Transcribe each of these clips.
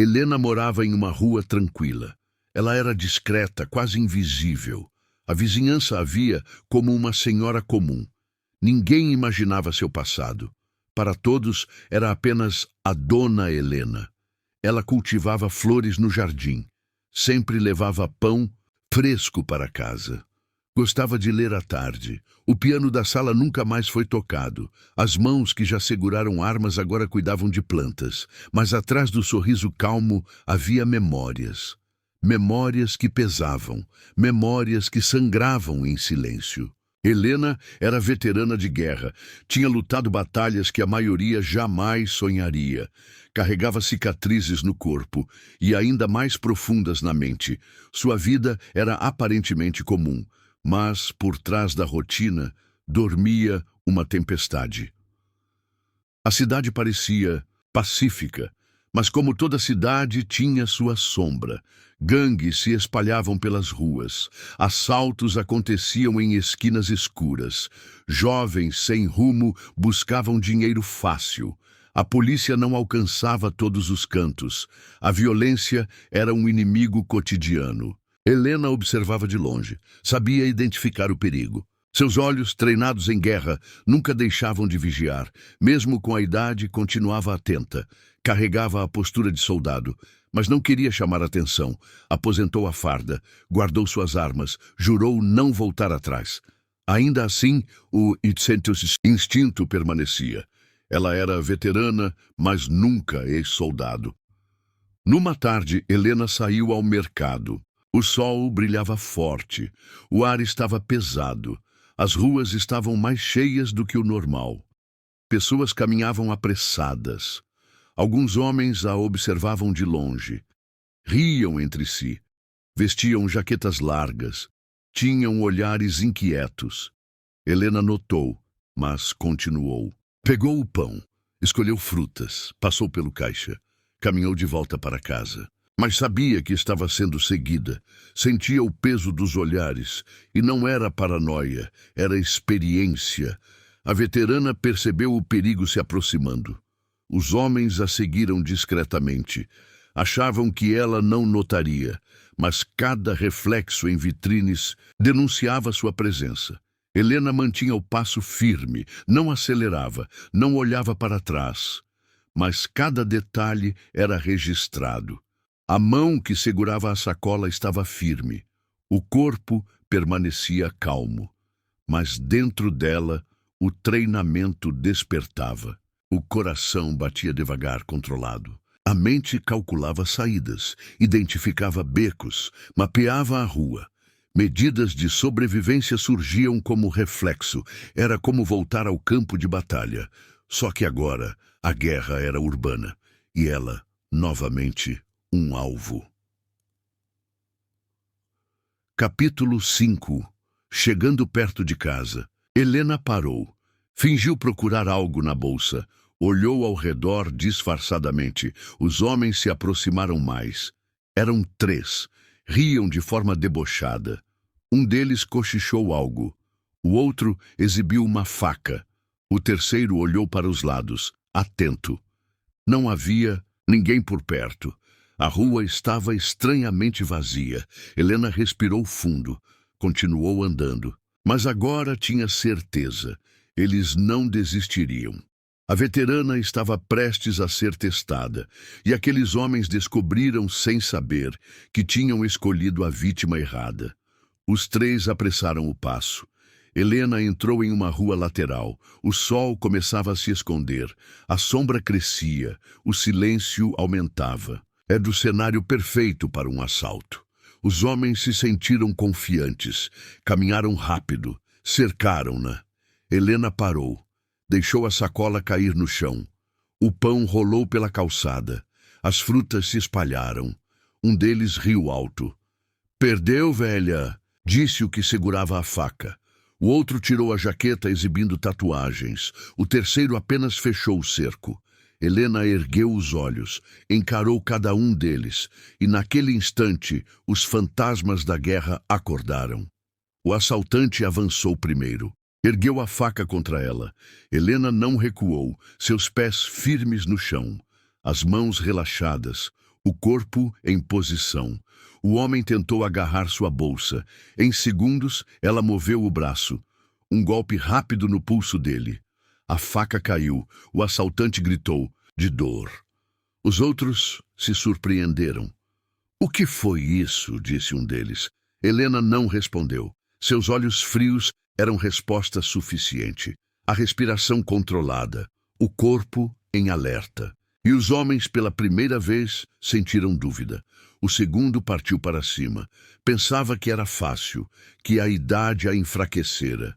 Helena morava em uma rua tranquila. Ela era discreta, quase invisível. A vizinhança a via como uma senhora comum. Ninguém imaginava seu passado. Para todos, era apenas a Dona Helena. Ela cultivava flores no jardim. Sempre levava pão fresco para casa. Gostava de ler à tarde. O piano da sala nunca mais foi tocado. As mãos que já seguraram armas agora cuidavam de plantas. Mas atrás do sorriso calmo havia memórias. Memórias que pesavam. Memórias que sangravam em silêncio. Helena era veterana de guerra. Tinha lutado batalhas que a maioria jamais sonharia. Carregava cicatrizes no corpo e ainda mais profundas na mente. Sua vida era aparentemente comum. Mas, por trás da rotina, dormia uma tempestade. A cidade parecia pacífica, mas como toda cidade tinha sua sombra. Gangues se espalhavam pelas ruas. Assaltos aconteciam em esquinas escuras. Jovens sem rumo buscavam dinheiro fácil. A polícia não alcançava todos os cantos. A violência era um inimigo cotidiano. Helena observava de longe. Sabia identificar o perigo. Seus olhos, treinados em guerra, nunca deixavam de vigiar. Mesmo com a idade, continuava atenta. Carregava a postura de soldado, mas não queria chamar atenção. Aposentou a farda, guardou suas armas, jurou não voltar atrás. Ainda assim, o instinto permanecia. Ela era veterana, mas nunca ex-soldado. Numa tarde, Helena saiu ao mercado. O sol brilhava forte. O ar estava pesado. As ruas estavam mais cheias do que o normal. Pessoas caminhavam apressadas. Alguns homens a observavam de longe. Riam entre si. Vestiam jaquetas largas. Tinham olhares inquietos. Helena notou, mas continuou. Pegou o pão, escolheu frutas, passou pelo caixa, caminhou de volta para casa. Mas sabia que estava sendo seguida. Sentia o peso dos olhares. E não era paranoia, era experiência. A veterana percebeu o perigo se aproximando. Os homens a seguiram discretamente. Achavam que ela não notaria, mas cada reflexo em vitrines denunciava sua presença. Helena mantinha o passo firme, não acelerava, não olhava para trás. Mas cada detalhe era registrado. A mão que segurava a sacola estava firme. O corpo permanecia calmo. Mas dentro dela, o treinamento despertava. O coração batia devagar, controlado. A mente calculava saídas, identificava becos, mapeava a rua. Medidas de sobrevivência surgiam como reflexo. Era como voltar ao campo de batalha. Só que agora, a guerra era urbana. E ela, novamente, um alvo. Capítulo 5. Chegando perto de casa, Helena parou. Fingiu procurar algo na bolsa. Olhou ao redor disfarçadamente. Os homens se aproximaram mais. Eram 3. Riam de forma debochada. Um deles cochichou algo. O outro exibiu uma faca. O terceiro olhou para os lados, atento. Não havia ninguém por perto. A rua estava estranhamente vazia. Helena respirou fundo. Continuou andando. Mas agora tinha certeza. Eles não desistiriam. A veterana estava prestes a ser testada. E aqueles homens descobriram, sem saber, que tinham escolhido a vítima errada. Os 3 apressaram o passo. Helena entrou em uma rua lateral. O sol começava a se esconder. A sombra crescia. O silêncio aumentava. Era o cenário perfeito para um assalto. Os homens se sentiram confiantes. Caminharam rápido. Cercaram-na. Helena parou. Deixou a sacola cair no chão. O pão rolou pela calçada. As frutas se espalharam. Um deles riu alto. "Perdeu, velha", disse o que segurava a faca. O outro tirou a jaqueta exibindo tatuagens. O terceiro apenas fechou o cerco. Helena ergueu os olhos, encarou cada um deles, e naquele instante os fantasmas da guerra acordaram. O assaltante avançou primeiro. Ergueu a faca contra ela. Helena não recuou, seus pés firmes no chão, as mãos relaxadas, o corpo em posição. O homem tentou agarrar sua bolsa. Em segundos, ela moveu o braço. Um golpe rápido no pulso dele. A faca caiu. O assaltante gritou, de dor. Os outros se surpreenderam. "O que foi isso?" disse um deles. Helena não respondeu. Seus olhos frios eram resposta suficiente. A respiração controlada. O corpo em alerta. E os homens, pela primeira vez, sentiram dúvida. O segundo partiu para cima. Pensava que era fácil, que a idade a enfraquecera.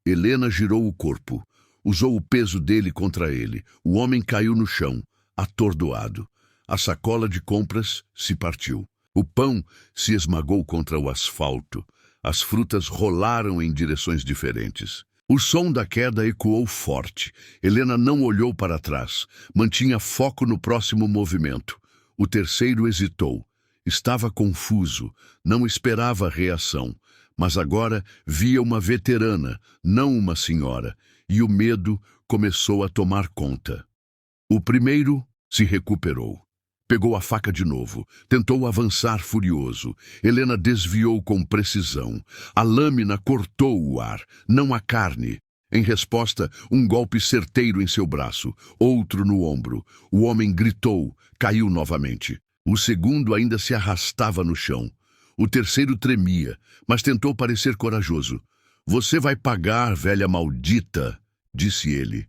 Helena girou o corpo. Usou o peso dele contra ele. O homem caiu no chão, atordoado. A sacola de compras se partiu. O pão se esmagou contra o asfalto. As frutas rolaram em direções diferentes. O som da queda ecoou forte. Helena não olhou para trás. Mantinha foco no próximo movimento. O terceiro hesitou. Estava confuso. Não esperava reação. Mas agora via uma veterana, não uma senhora. E o medo começou a tomar conta. O primeiro se recuperou. Pegou a faca de novo. Tentou avançar furioso. Helena desviou com precisão. A lâmina cortou o ar, não a carne. Em resposta, um golpe certeiro em seu braço, outro no ombro. O homem gritou, caiu novamente. O segundo ainda se arrastava no chão. O terceiro tremia, mas tentou parecer corajoso. "Você vai pagar, velha maldita", disse ele.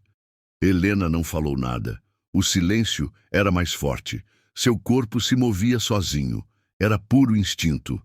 Helena não falou nada. O silêncio era mais forte. Seu corpo se movia sozinho. Era puro instinto.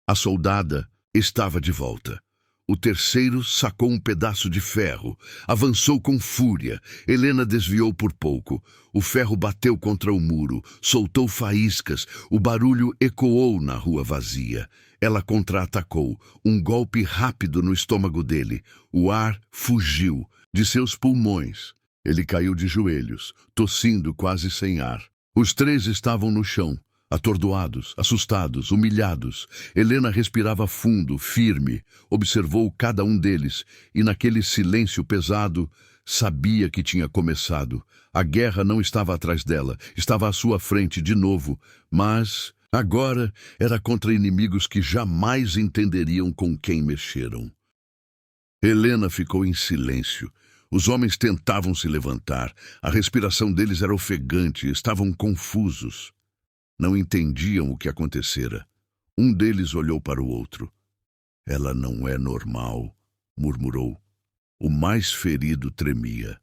A soldada estava de volta. O terceiro sacou um pedaço de ferro. Avançou com fúria. Helena desviou por pouco. O ferro bateu contra o muro. Soltou faíscas. O barulho ecoou na rua vazia. Ela contra-atacou. Um golpe rápido no estômago dele. O ar fugiu de seus pulmões. Ele caiu de joelhos, tossindo quase sem ar. Os três estavam no chão, atordoados, assustados, humilhados. Helena respirava fundo, firme. Observou cada um deles e, naquele silêncio pesado, sabia que tinha começado. A guerra não estava atrás dela, estava à sua frente de novo. Mas agora era contra inimigos que jamais entenderiam com quem mexeram. Helena ficou em silêncio. Os homens tentavam se levantar. A respiração deles era ofegante, estavam confusos. Não entendiam o que acontecera. Um deles olhou para o outro. "Ela não é normal", murmurou. O mais ferido tremia.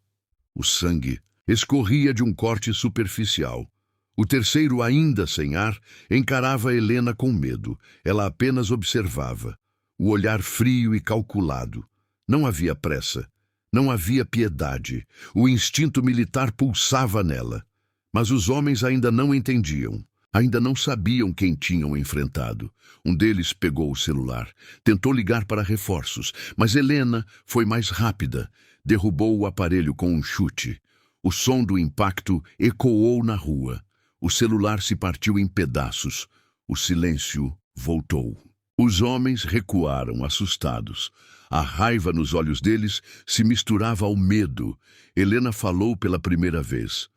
O sangue escorria de um corte superficial. O terceiro, ainda sem ar, encarava Helena com medo. Ela apenas observava. O olhar frio e calculado. Não havia pressa. Não havia piedade. O instinto militar pulsava nela. Mas os homens ainda não entendiam. Ainda não sabiam quem tinham enfrentado. Um deles pegou o celular. Tentou ligar para reforços. Mas Helena foi mais rápida. Derrubou o aparelho com um chute. O som do impacto ecoou na rua. O celular se partiu em pedaços. O silêncio voltou. Os homens recuaram, assustados. A raiva nos olhos deles se misturava ao medo. Helena falou pela primeira vez.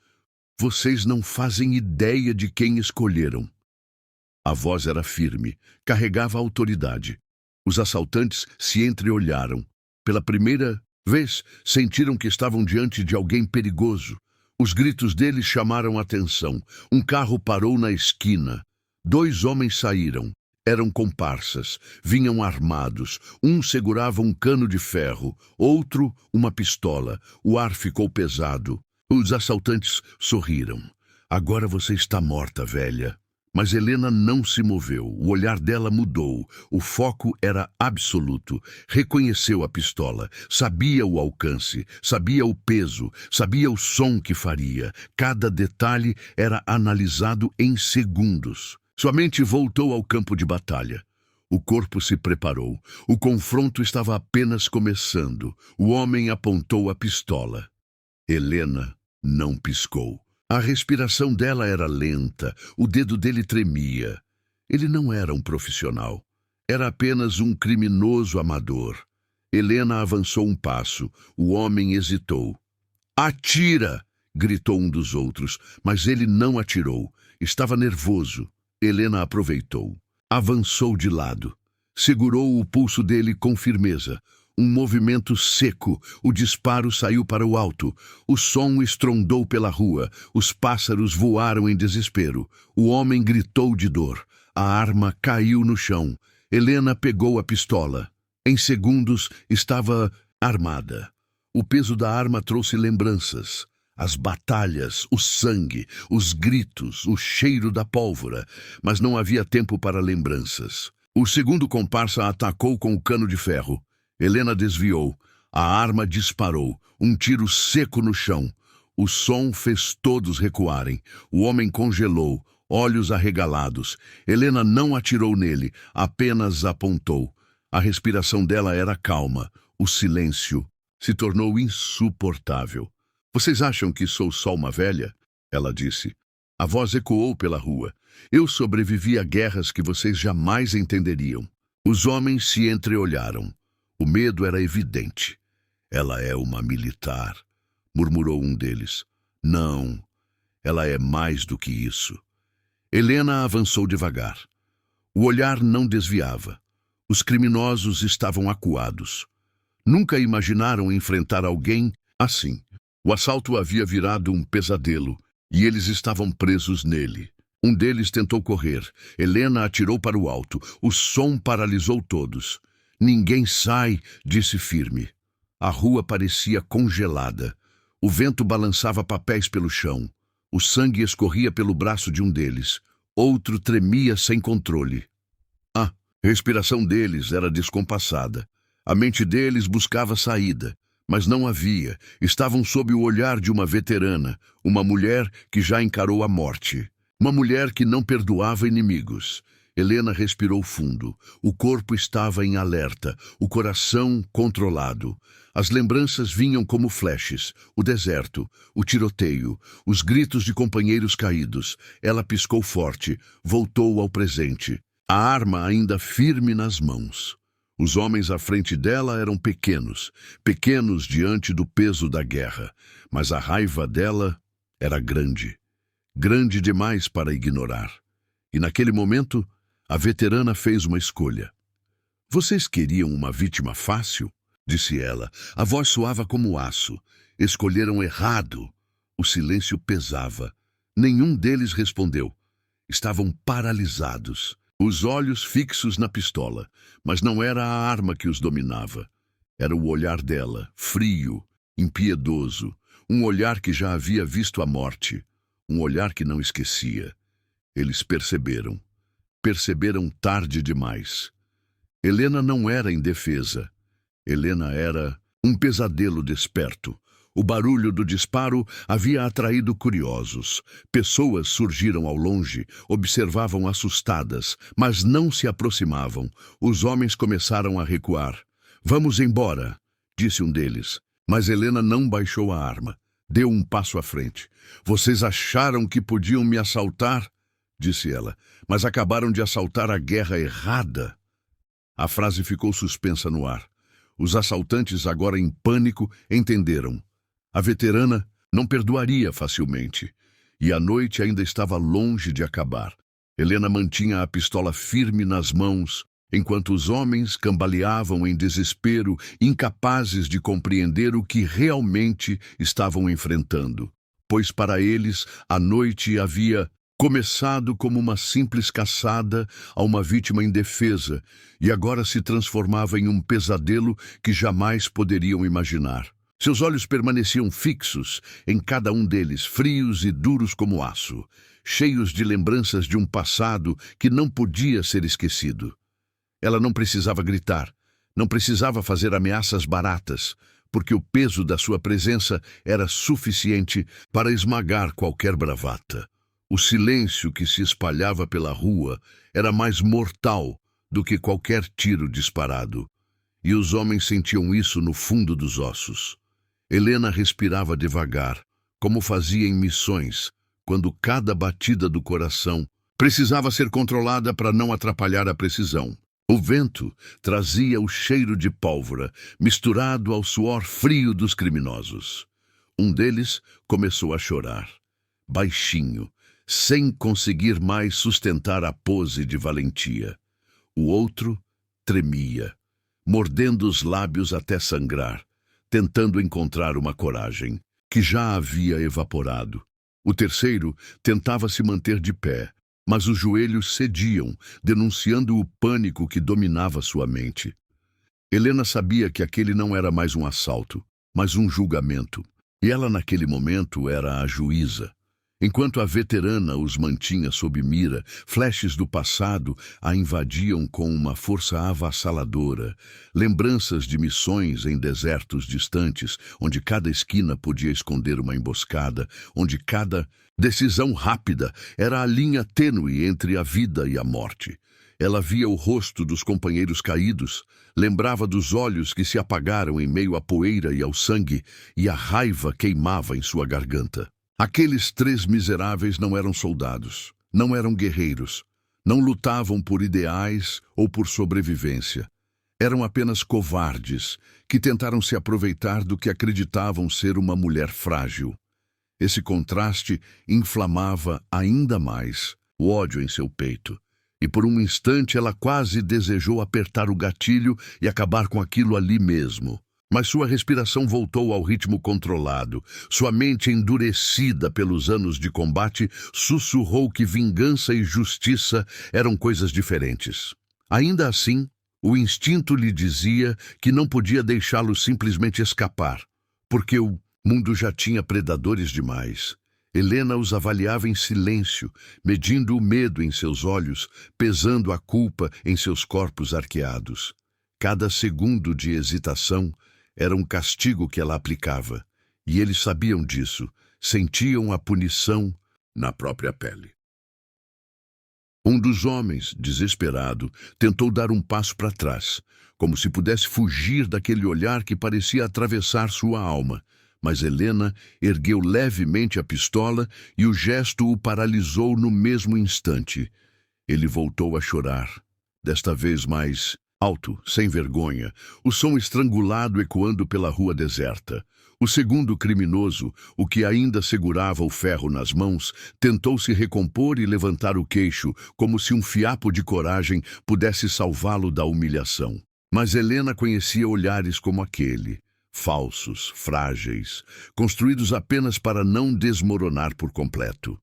"Vocês não fazem ideia de quem escolheram." A voz era firme, carregava autoridade. Os assaltantes se entreolharam. Pela primeira vez, sentiram que estavam diante de alguém perigoso. Os gritos deles chamaram a atenção. Um carro parou na esquina. 2 homens saíram. Eram comparsas, vinham armados. Um segurava um cano de ferro, outro uma pistola. O ar ficou pesado. Os assaltantes sorriram. "Agora você está morta, velha." Mas Helena não se moveu. O olhar dela mudou. O foco era absoluto. Reconheceu a pistola. Sabia o alcance. Sabia o peso. Sabia o som que faria. Cada detalhe era analisado em segundos. Sua mente voltou ao campo de batalha. O corpo se preparou. O confronto estava apenas começando. O homem apontou a pistola. Helena não piscou. A respiração dela era lenta. O dedo dele tremia. Ele não era um profissional. Era apenas um criminoso amador. Helena avançou um passo. O homem hesitou. "Atira!" gritou um dos outros, mas ele não atirou. Estava nervoso. Helena aproveitou. Avançou de lado. Segurou o pulso dele com firmeza. Um movimento seco, o disparo saiu para o alto. O som estrondou pela rua. Os pássaros voaram em desespero. O homem gritou de dor. A arma caiu no chão. Helena pegou a pistola. Em segundos, estava armada. O peso da arma trouxe lembranças. As batalhas, o sangue, os gritos, o cheiro da pólvora. Mas não havia tempo para lembranças. O segundo comparsa atacou com o cano de ferro. Helena desviou. A arma disparou. Um tiro seco no chão. O som fez todos recuarem. O homem congelou, olhos arregalados. Helena não atirou nele, apenas apontou. A respiração dela era calma. O silêncio se tornou insuportável. Vocês acham que sou só uma velha? Ela disse. A voz ecoou pela rua. Eu sobrevivi a guerras que vocês jamais entenderiam. Os homens se entreolharam. O medo era evidente. Ela é uma militar, murmurou um deles. Não, ela é mais do que isso. Helena avançou devagar. O olhar não desviava. Os criminosos estavam acuados. Nunca imaginaram enfrentar alguém assim. O assalto havia virado um pesadelo e eles estavam presos nele. Um deles tentou correr. Helena atirou para o alto. O som paralisou todos. Ninguém sai, disse firme. A rua parecia congelada. O vento balançava papéis pelo chão. O sangue escorria pelo braço de um deles. Outro tremia sem controle. A respiração deles era descompassada. A mente deles buscava saída, mas não havia. Estavam sob o olhar de uma veterana, uma mulher que já encarou a morte. Uma mulher que não perdoava inimigos. Helena respirou fundo. O corpo estava em alerta, o coração controlado. As lembranças vinham como flashes. O deserto, o tiroteio, os gritos de companheiros caídos. Ela piscou forte, voltou ao presente. A arma ainda firme nas mãos. Os homens à frente dela eram pequenos, pequenos diante do peso da guerra. Mas a raiva dela era grande. Grande demais para ignorar. E naquele momento, a veterana fez uma escolha. Vocês queriam uma vítima fácil? Disse ela. A voz soava como aço. Escolheram errado. O silêncio pesava. Nenhum deles respondeu. Estavam paralisados. Os olhos fixos na pistola. Mas não era a arma que os dominava. Era o olhar dela, frio, impiedoso. Um olhar que já havia visto a morte. Um olhar que não esquecia. Eles perceberam. Perceberam tarde demais. Helena não era indefesa. Helena era um pesadelo desperto. O barulho do disparo havia atraído curiosos. Pessoas surgiram ao longe, observavam assustadas, mas não se aproximavam. Os homens começaram a recuar. Vamos embora, disse um deles. Mas Helena não baixou a arma. Deu um passo à frente. Vocês acharam que podiam me assaltar? Disse ela, mas acabaram de assaltar a guerra errada. A frase ficou suspensa no ar. Os assaltantes, agora em pânico, entenderam. A veterana não perdoaria facilmente. E a noite ainda estava longe de acabar. Helena mantinha a pistola firme nas mãos, enquanto os homens cambaleavam em desespero, incapazes de compreender o que realmente estavam enfrentando. Pois para eles, a noite havia começado como uma simples caçada a uma vítima indefesa e agora se transformava em um pesadelo que jamais poderiam imaginar. Seus olhos permaneciam fixos em cada um deles, frios e duros como aço, cheios de lembranças de um passado que não podia ser esquecido. Ela não precisava gritar, não precisava fazer ameaças baratas, porque o peso da sua presença era suficiente para esmagar qualquer bravata. O silêncio que se espalhava pela rua era mais mortal do que qualquer tiro disparado. E os homens sentiam isso no fundo dos ossos. Helena respirava devagar, como fazia em missões, quando cada batida do coração precisava ser controlada para não atrapalhar a precisão. O vento trazia o cheiro de pólvora, misturado ao suor frio dos criminosos. Um deles começou a chorar, baixinho, sem conseguir mais sustentar a pose de valentia. O outro tremia, mordendo os lábios até sangrar, tentando encontrar uma coragem que já havia evaporado. O terceiro tentava se manter de pé, mas os joelhos cediam, denunciando o pânico que dominava sua mente. Helena sabia que aquele não era mais um assalto, mas um julgamento, e ela naquele momento era a juíza. Enquanto a veterana os mantinha sob mira, flashes do passado a invadiam com uma força avassaladora, lembranças de missões em desertos distantes, onde cada esquina podia esconder uma emboscada, onde cada decisão rápida era a linha tênue entre a vida e a morte. Ela via o rosto dos companheiros caídos, lembrava dos olhos que se apagaram em meio à poeira e ao sangue, e a raiva queimava em sua garganta. Aqueles 3 miseráveis não eram soldados, não eram guerreiros, não lutavam por ideais ou por sobrevivência. Eram apenas covardes que tentaram se aproveitar do que acreditavam ser uma mulher frágil. Esse contraste inflamava ainda mais o ódio em seu peito, e por um instante ela quase desejou apertar o gatilho e acabar com aquilo ali mesmo. Mas sua respiração voltou ao ritmo controlado. Sua mente, endurecida pelos anos de combate, sussurrou que vingança e justiça eram coisas diferentes. Ainda assim, o instinto lhe dizia que não podia deixá-lo simplesmente escapar, porque o mundo já tinha predadores demais. Helena os avaliava em silêncio, medindo o medo em seus olhos, pesando a culpa em seus corpos arqueados. Cada segundo de hesitação era um castigo que ela aplicava, e eles sabiam disso, sentiam a punição na própria pele. Um dos homens, desesperado, tentou dar um passo para trás, como se pudesse fugir daquele olhar que parecia atravessar sua alma, mas Helena ergueu levemente a pistola e o gesto o paralisou no mesmo instante. Ele voltou a chorar, desta vez mais alto, sem vergonha, o som estrangulado ecoando pela rua deserta. O segundo criminoso, o que ainda segurava o ferro nas mãos, tentou se recompor e levantar o queixo, como se um fiapo de coragem pudesse salvá-lo da humilhação. Mas Helena conhecia olhares como aquele, falsos, frágeis, construídos apenas para não desmoronar por completo.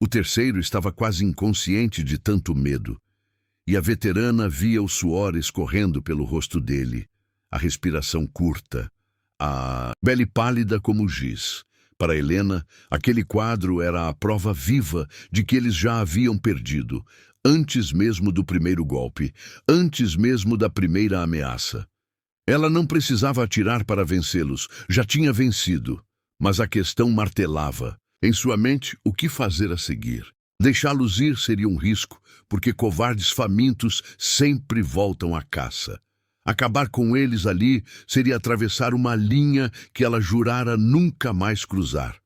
O terceiro estava quase inconsciente de tanto medo, e a veterana via o suor escorrendo pelo rosto dele, a respiração curta, a pele pálida como giz. Para Helena, aquele quadro era a prova viva de que eles já haviam perdido, antes mesmo do primeiro golpe, antes mesmo da primeira ameaça. Ela não precisava atirar para vencê-los, já tinha vencido, mas a questão martelava. Em sua mente, o que fazer a seguir? Deixá-los ir seria um risco, porque covardes famintos sempre voltam à caça. Acabar com eles ali seria atravessar uma linha que ela jurara nunca mais cruzar.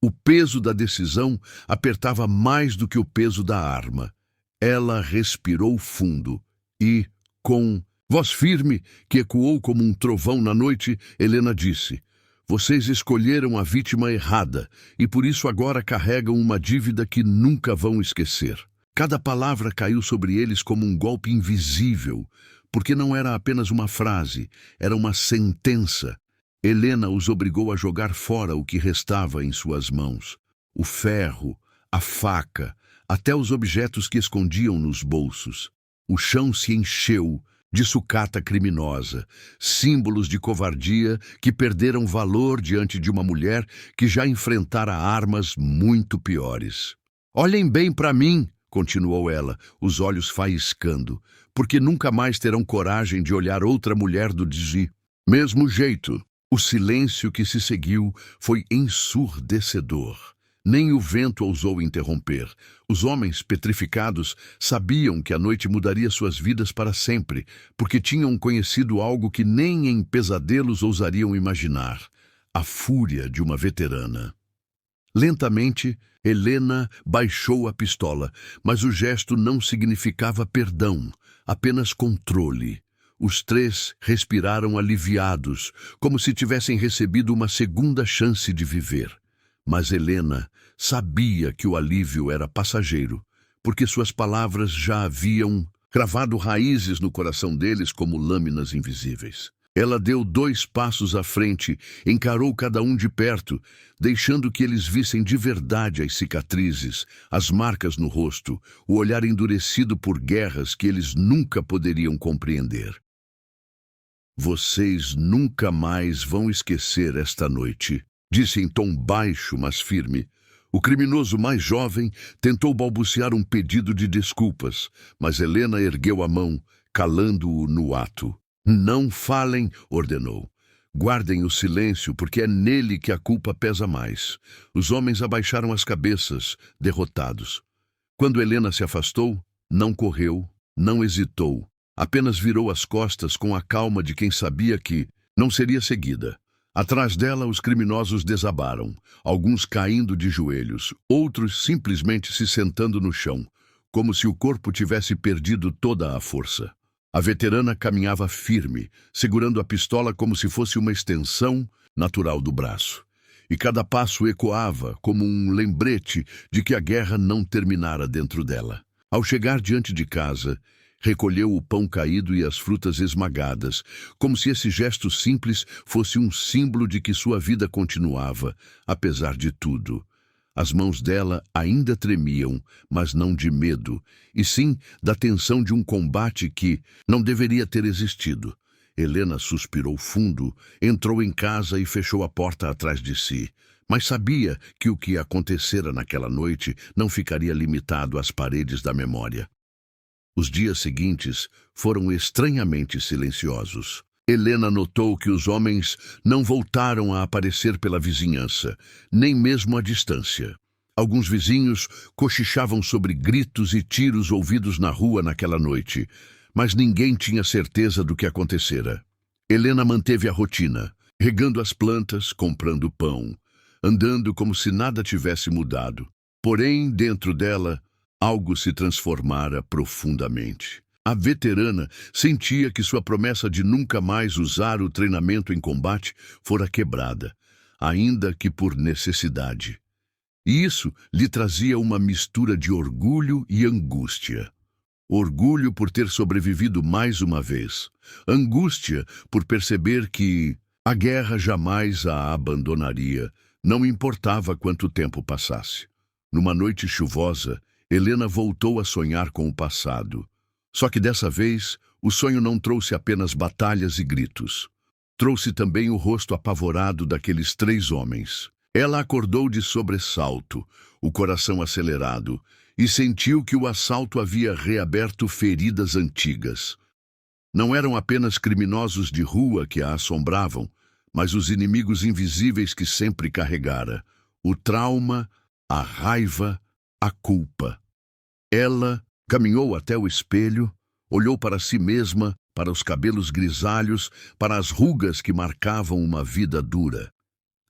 O peso da decisão apertava mais do que o peso da arma. Ela respirou fundo e, com voz firme que ecoou como um trovão na noite, Helena disse: "Vocês escolheram a vítima errada e por isso agora carregam uma dívida que nunca vão esquecer." Cada palavra caiu sobre eles como um golpe invisível, porque não era apenas uma frase, era uma sentença. Helena os obrigou a jogar fora o que restava em suas mãos: o ferro, a faca, até os objetos que escondiam nos bolsos. O chão se encheu de sucata criminosa, símbolos de covardia que perderam valor diante de uma mulher que já enfrentara armas muito piores. "Olhem bem para mim", continuou ela, os olhos faiscando, "porque nunca mais terão coragem de olhar outra mulher do mesmo jeito." O silêncio que se seguiu foi ensurdecedor. Nem o vento ousou interromper. Os homens, petrificados, sabiam que a noite mudaria suas vidas para sempre, porque tinham conhecido algo que nem em pesadelos ousariam imaginar: a fúria de uma veterana. Lentamente, Helena baixou a pistola, mas o gesto não significava perdão, apenas controle. Os 3 respiraram aliviados, como se tivessem recebido uma segunda chance de viver. Mas Helena sabia que o alívio era passageiro, porque suas palavras já haviam cravado raízes no coração deles como lâminas invisíveis. Ela deu 2 passos à frente, encarou cada um de perto, deixando que eles vissem de verdade as cicatrizes, as marcas no rosto, o olhar endurecido por guerras que eles nunca poderiam compreender. "Vocês nunca mais vão esquecer esta noite", disse em tom baixo, mas firme. O criminoso mais jovem tentou balbuciar um pedido de desculpas, mas Helena ergueu a mão, calando-o no ato. "Não falem", ordenou. "Guardem o silêncio, porque é nele que a culpa pesa mais." Os homens abaixaram as cabeças, derrotados. Quando Helena se afastou, não correu, não hesitou. Apenas virou as costas com a calma de quem sabia que não seria seguida. Atrás dela, os criminosos desabaram, alguns caindo de joelhos, outros simplesmente se sentando no chão, como se o corpo tivesse perdido toda a força. A veterana caminhava firme, segurando a pistola como se fosse uma extensão natural do braço. E cada passo ecoava como um lembrete de que a guerra não terminara dentro dela. Ao chegar diante de casa, recolheu o pão caído e as frutas esmagadas, como se esse gesto simples fosse um símbolo de que sua vida continuava, apesar de tudo. As mãos dela ainda tremiam, mas não de medo, e sim da tensão de um combate que não deveria ter existido. Helena suspirou fundo, entrou em casa e fechou a porta atrás de si. Mas sabia que o que acontecera naquela noite não ficaria limitado às paredes da memória. Os dias seguintes foram estranhamente silenciosos. Helena notou que os homens não voltaram a aparecer pela vizinhança, nem mesmo à distância. Alguns vizinhos cochichavam sobre gritos e tiros ouvidos na rua naquela noite, mas ninguém tinha certeza do que acontecera. Helena manteve a rotina, regando as plantas, comprando pão, andando como se nada tivesse mudado. Porém, dentro dela, algo se transformara profundamente. A veterana sentia que sua promessa de nunca mais usar o treinamento em combate fora quebrada, ainda que por necessidade. E isso lhe trazia uma mistura de orgulho e angústia. Orgulho por ter sobrevivido mais uma vez. Angústia por perceber que a guerra jamais a abandonaria, não importava quanto tempo passasse. Numa noite chuvosa, Helena voltou a sonhar com o passado. Só que dessa vez, o sonho não trouxe apenas batalhas e gritos. Trouxe também o rosto apavorado daqueles 3 homens. Ela acordou de sobressalto, o coração acelerado, e sentiu que o assalto havia reaberto feridas antigas. Não eram apenas criminosos de rua que a assombravam, mas os inimigos invisíveis que sempre carregara: o trauma, a raiva, a culpa. Ela caminhou até o espelho, olhou para si mesma, para os cabelos grisalhos, para as rugas que marcavam uma vida dura.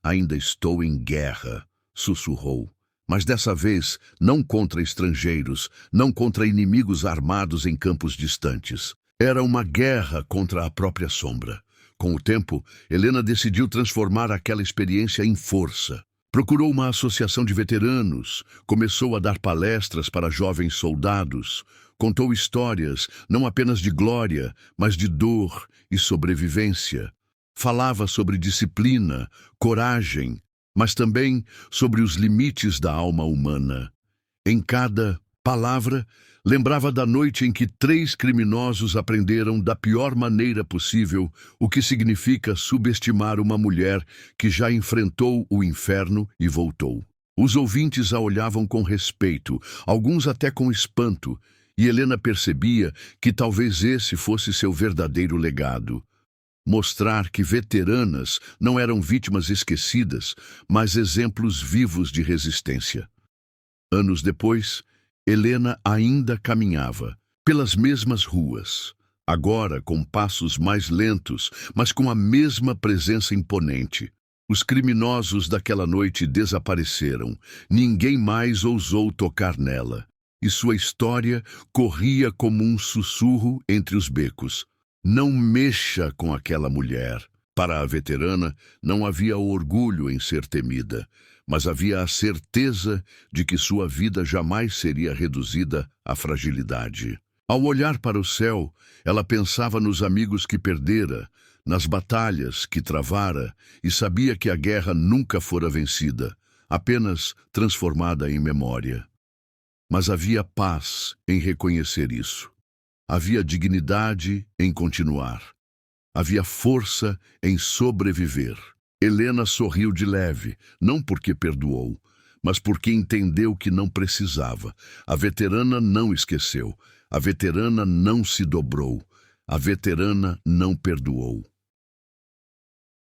"Ainda estou em guerra", sussurrou. Mas dessa vez, não contra estrangeiros, não contra inimigos armados em campos distantes. Era uma guerra contra a própria sombra. Com o tempo, Helena decidiu transformar aquela experiência em força. Procurou uma associação de veteranos, começou a dar palestras para jovens soldados, contou histórias não apenas de glória, mas de dor e sobrevivência. Falava sobre disciplina, coragem, mas também sobre os limites da alma humana. Em cada palavra, lembrava da noite em que 3 criminosos aprenderam da pior maneira possível o que significa subestimar uma mulher que já enfrentou o inferno e voltou. Os ouvintes a olhavam com respeito, alguns até com espanto, e Helena percebia que talvez esse fosse seu verdadeiro legado. Mostrar que veteranas não eram vítimas esquecidas, mas exemplos vivos de resistência. Anos depois, Helena ainda caminhava pelas mesmas ruas, agora com passos mais lentos, mas com a mesma presença imponente. Os criminosos daquela noite desapareceram, ninguém mais ousou tocar nela, e sua história corria como um sussurro entre os becos. Não mexa com aquela mulher. Para a veterana, não havia orgulho em ser temida, mas havia a certeza de que sua vida jamais seria reduzida à fragilidade. Ao olhar para o céu, ela pensava nos amigos que perdera, nas batalhas que travara, e sabia que a guerra nunca fora vencida, apenas transformada em memória. Mas havia paz em reconhecer isso. Havia dignidade em continuar. Havia força em sobreviver. Helena sorriu de leve, não porque perdoou, mas porque entendeu que não precisava. A veterana não esqueceu. A veterana não se dobrou. A veterana não perdoou.